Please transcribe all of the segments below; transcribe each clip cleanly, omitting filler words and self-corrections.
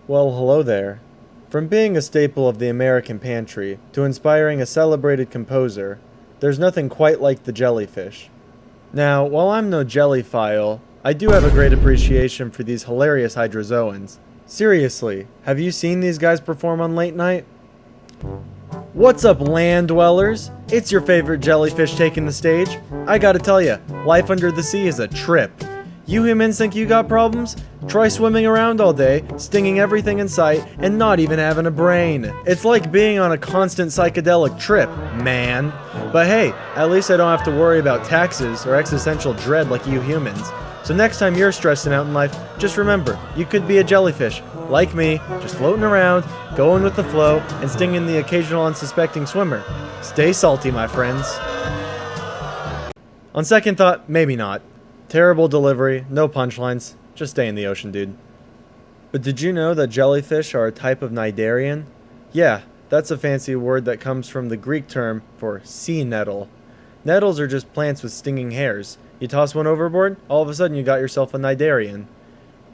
Well, hello there. From being a staple of the American pantry to inspiring a celebrated composer, there's nothing quite like the jellyfish. Now, while I'm no jellyphile, I do have a great appreciation for these hilarious hydrozoans. Seriously, have you seen these guys perform on late night? What's up, land dwellers? It's your favorite jellyfish taking the stage. I gotta tell ya, life under the sea is a trip. You humans think you got problems? Try swimming around all day, stinging everything in sight, and not even having a brain. It's like being on a constant psychedelic trip, man. But hey, at least I don't have to worry about taxes or existential dread like you humans. So next time you're stressing out in life, just remember, you could be a jellyfish, like me, just floating around, going with the flow, and stinging the occasional unsuspecting swimmer. Stay salty, my friends. On second thought, maybe not. Terrible delivery, no punchlines, just stay in the ocean, dude. But did you know that jellyfish are a type of cnidarian? Yeah, that's a fancy word that comes from the Greek term for sea nettle. Nettles are just plants with stinging hairs. You toss one overboard, all of a sudden you got yourself a cnidarian.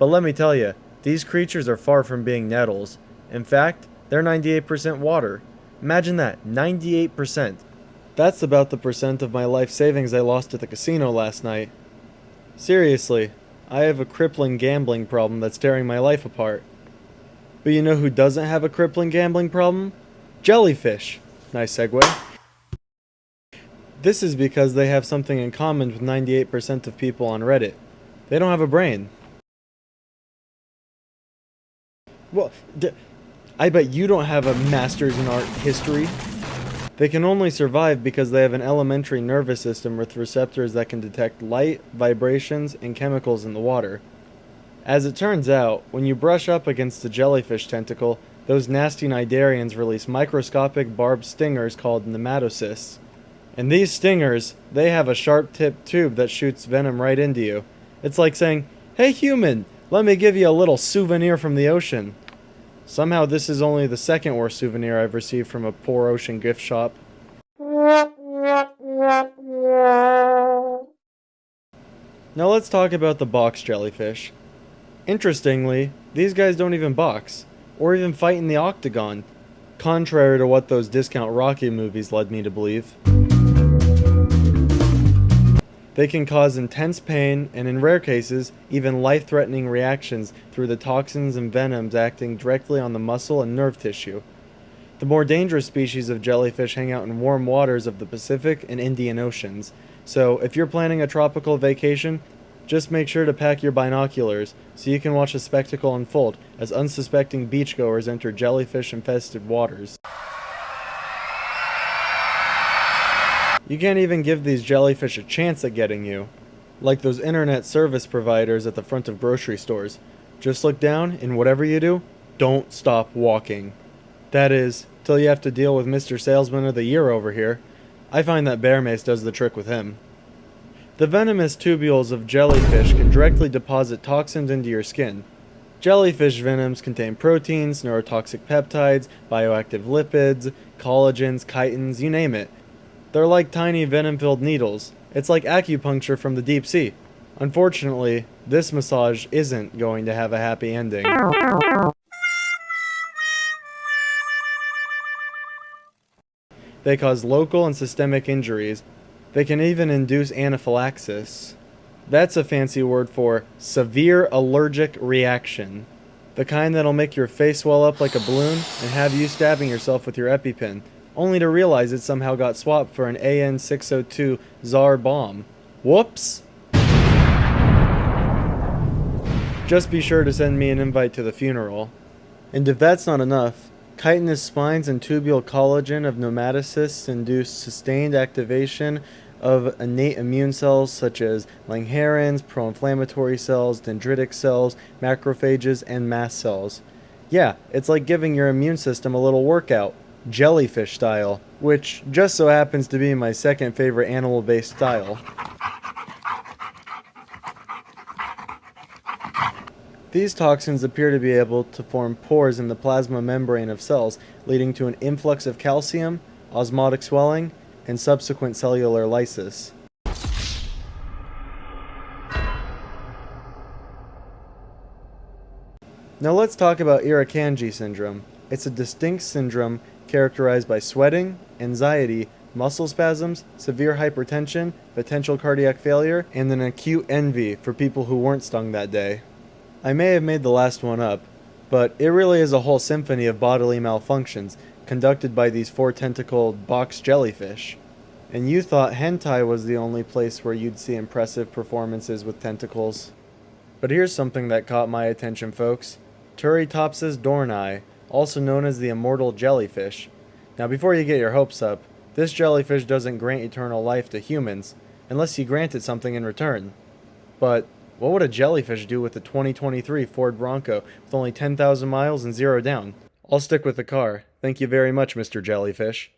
But let me tell you, these creatures are far from being nettles. In fact, they're 98% water. Imagine that, 98%. That's about the percent of my life savings I lost at the casino last night. Seriously, I have a crippling gambling problem that's tearing my life apart. But you know who doesn't have a crippling gambling problem? Jellyfish. Nice segue. This is because they have something in common with 98% of people on Reddit. They don't have a brain. Well, I bet you don't have a master's in art history. They can only survive because they have an elementary nervous system with receptors that can detect light, vibrations, and chemicals in the water. As it turns out, when you brush up against a jellyfish tentacle, those nasty cnidarians release microscopic barbed stingers called nematocysts. And these stingers, they have a sharp-tipped tube that shoots venom right into you. It's like saying, "Hey human, let me give you a little souvenir from the ocean." Somehow this is only the second worst souvenir I've received from a poor ocean gift shop. Now let's talk about the box jellyfish. Interestingly, these guys don't even box, or even fight in the octagon, contrary to what those discount Rocky movies led me to believe. They can cause intense pain and, in rare cases, even life-threatening reactions through the toxins and venoms acting directly on the muscle and nerve tissue. The more dangerous species of jellyfish hang out in warm waters of the Pacific and Indian Oceans, so if you're planning a tropical vacation, just make sure to pack your binoculars so you can watch the spectacle unfold as unsuspecting beachgoers enter jellyfish-infested waters. You can't even give these jellyfish a chance at getting you. Like those internet service providers at the front of grocery stores. Just look down, and whatever you do, don't stop walking. That is, till you have to deal with Mr. Salesman of the Year over here. I find that bear mace does the trick with him. The venomous tubules of jellyfish can directly deposit toxins into your skin. Jellyfish venoms contain proteins, neurotoxic peptides, bioactive lipids, collagens, chitins, you name it. They're like tiny venom-filled needles. It's like acupuncture from the deep sea. Unfortunately, this massage isn't going to have a happy ending. They cause local and systemic injuries. They can even induce anaphylaxis. That's a fancy word for severe allergic reaction. The kind that'll make your face swell up like a balloon and have you stabbing yourself with your EpiPen, only to realize it somehow got swapped for an AN-602 Tsar bomb. Whoops! Just be sure to send me an invite to the funeral. And if that's not enough, chitinous spines and tubule collagen of nematocysts induce sustained activation of innate immune cells such as Langerhans, pro-inflammatory cells, dendritic cells, macrophages, and mast cells. Yeah, it's like giving your immune system a little workout. Jellyfish style, which just so happens to be my second favorite animal-based style. These toxins appear to be able to form pores in the plasma membrane of cells, leading to an influx of calcium, osmotic swelling, and subsequent cellular lysis. Now let's talk about Irukandji syndrome. It's a distinct syndrome characterized by sweating, anxiety, muscle spasms, severe hypertension, potential cardiac failure, and an acute envy for people who weren't stung that day. I may have made the last one up, but it really is a whole symphony of bodily malfunctions conducted by these four-tentacled box jellyfish. And you thought hentai was the only place where you'd see impressive performances with tentacles. But here's something that caught my attention, folks. Turritopsis dohrnii, also known as the immortal jellyfish. Now before you get your hopes up, this jellyfish doesn't grant eternal life to humans, unless you grant it something in return. But what would a jellyfish do with a 2023 Ford Bronco with only 10,000 miles and 0 down? I'll stick with the car. Thank you very much, Mr. Jellyfish.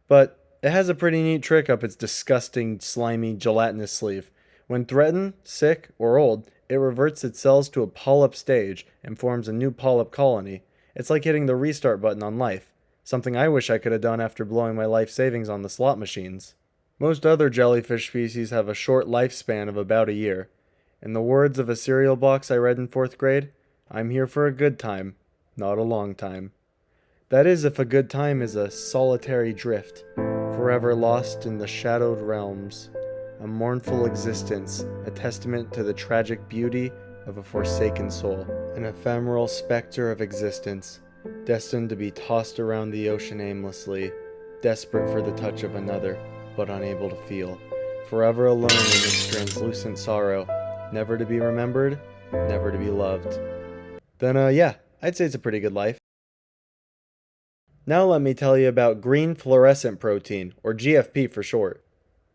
But it has a pretty neat trick up its disgusting, slimy, gelatinous sleeve. When threatened, sick, or old, it reverts its cells to a polyp stage and forms a new polyp colony. It's like hitting the restart button on life, something I wish I could have done after blowing my life savings on the slot machines. Most other jellyfish species have a short lifespan of about a year. In the words of a cereal box I read in 4th grade, I'm here for a good time, not a long time. That is, if a good time is a solitary drift, forever lost in the shadowed realms, a mournful existence, a testament to the tragic beauty of a forsaken soul, an ephemeral specter of existence, destined to be tossed around the ocean aimlessly, desperate for the touch of another, but unable to feel, forever alone in its translucent sorrow, never to be remembered, never to be loved. Then yeah, I'd say it's a pretty good life. Now let me tell you about green fluorescent protein, or GFP for short.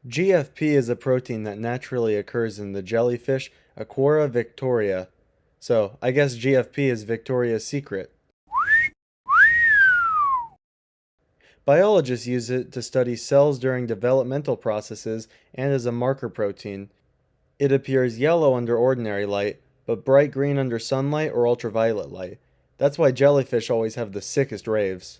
GFP is a protein that naturally occurs in the jellyfish Aquara victoria. So, I guess GFP is Victoria's Secret. Biologists use it to study cells during developmental processes and as a marker protein. It appears yellow under ordinary light, but bright green under sunlight or ultraviolet light. That's why jellyfish always have the sickest raves.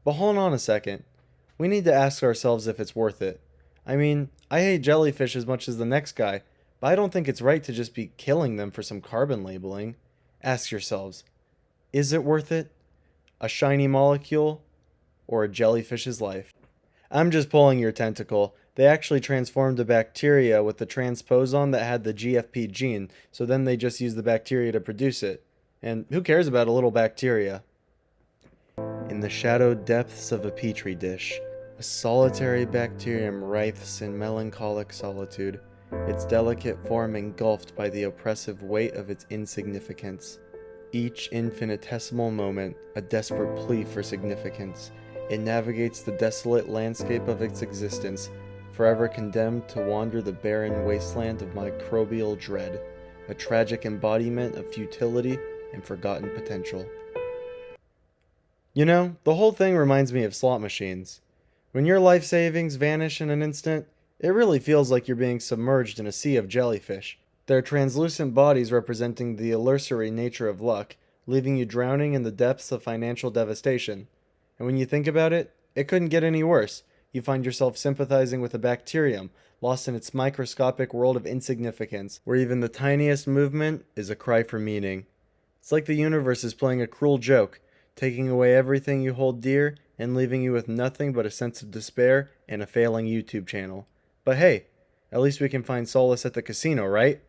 But hold on a second. We need to ask ourselves if it's worth it. I mean, I hate jellyfish as much as the next guy, but I don't think it's right to just be killing them for some carbon labeling. Ask yourselves, is it worth it? A shiny molecule? Or a jellyfish's life? I'm just pulling your tentacle. They actually transformed a bacteria with the transposon that had the GFP gene, so then they just used the bacteria to produce it. And who cares about a little bacteria? In the shadowed depths of a petri dish, a solitary bacterium writhes in melancholic solitude, its delicate form engulfed by the oppressive weight of its insignificance. Each infinitesimal moment, a desperate plea for significance, it navigates the desolate landscape of its existence, forever condemned to wander the barren wasteland of microbial dread, a tragic embodiment of futility and forgotten potential. You know, the whole thing reminds me of slot machines. When your life savings vanish in an instant, it really feels like you're being submerged in a sea of jellyfish, their translucent bodies representing the illusory nature of luck, leaving you drowning in the depths of financial devastation. And when you think about it, it couldn't get any worse. You find yourself sympathizing with a bacterium, lost in its microscopic world of insignificance, where even the tiniest movement is a cry for meaning. It's like the universe is playing a cruel joke, taking away everything you hold dear and leaving you with nothing but a sense of despair and a failing YouTube channel. But hey, at least we can find solace at the casino, right?